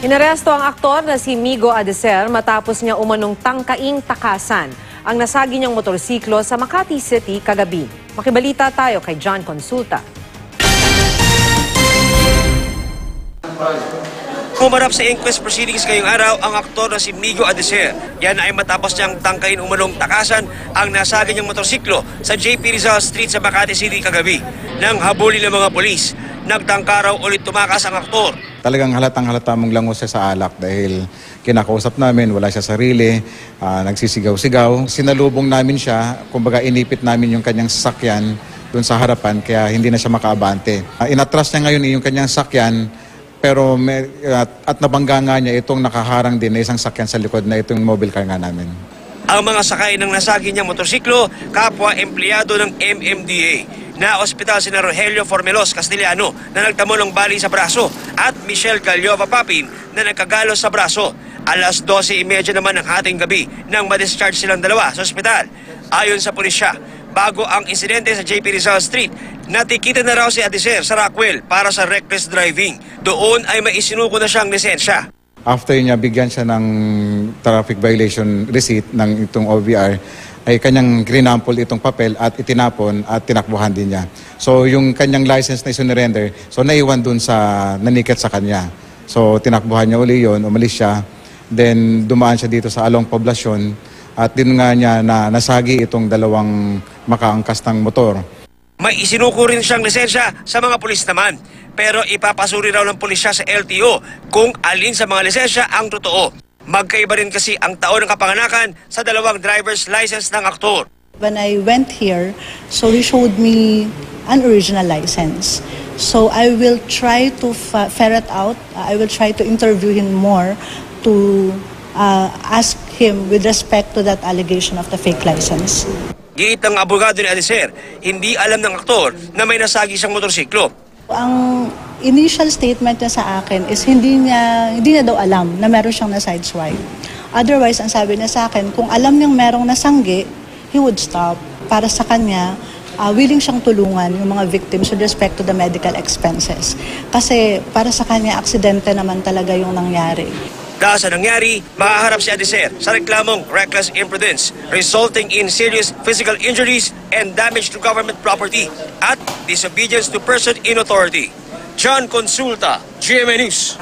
Inaresto ang aktor na si Migo Adeser matapos niya umanong tangkaing takasan ang nasagi niyang motorsiklo sa Makati City kagabi. Makibalita tayo kay John Consulta. Humarap sa inquest proceedings ngayong araw ang aktor na si Migo Adeser. Yan ay matapos niyang tangkain umanong takasan ang nasagi niyang motorsiklo sa JP Rizal Street sa Makati City kagabi. Nang habulin ng mga polis, nagtangka raw ulit tumakas ang aktor. Talagang halatang-halata mong langos siya sa alak dahil kinakausap namin, wala siya sarili, nagsisigaw-sigaw. Sinalubong namin siya, kumbaga inipit namin yung kanyang sasakyan doon sa harapan kaya hindi na siya makaabante. Inatras niya ngayon yung kanyang sasakyan pero at nabangga nga niya itong nakaharang din na isang sasakyan sa likod na itong mobile car nga namin. Ang mga sakay ng nasagi niyang motorsiklo, kapwa empleyado ng MMDA. Na ospital si Rogelio Formelos Castellano na nagtamo ng bali sa braso at Michelle Galiova Papin na nagkagalos sa braso. Alas 12:30 naman ng hating gabi nang ma-discharge silang dalawa sa ospital. Ayon sa pulisya, bago ang insidente sa JP Rizal Street, natikitan na raw si Adeser sa Rockwell para sa reckless driving. Doon ay may isinuko na siyang lisensya. After niya bigyan siya ng traffic violation receipt ng itong OVR, ay kanyang grinampol itong papel at itinapon at tinakbuhan din niya. So yung kanyang license na isunurrender, so naiwan dun sa naniket sa kanya. So tinakbuhan niya uli yun, umalis siya. Then dumaan siya dito sa Along Poblacion at din nga niya na nasagi itong dalawang makaangkas ng motor. May isinuko rin siyang lisensya sa mga pulis naman. Pero ipapasuri raw ng pulisya sa LTO kung alin sa mga lisensya ang totoo. Magkaiba rin kasi ang taon ng kapanganakan sa dalawang driver's license ng aktor. When I went here, so he showed me an original license. So I will try to ferret out, I will try to interview him more to ask him with respect to that allegation of the fake license. Giit ng abogado ni Adeser, hindi alam ng aktor na may nasagi siyang motorsiklo. Ang initial statement niya sa akin is hindi niya daw alam na meron siyang na-sideswipe. Otherwise, ang sabi niya sa akin, kung alam niyang merong nasanggi, he would stop. Para sa kanya, willing siyang tulungan yung mga victims with respect to the medical expenses. Kasi para sa kanya, aksidente naman talaga yung nangyari. Dahil sa nangyari, makaharap si Adeser sa reklamong reckless imprudence resulting in serious physical injuries and damage to government property at disobedience to person in authority. John Consulta, GMA News.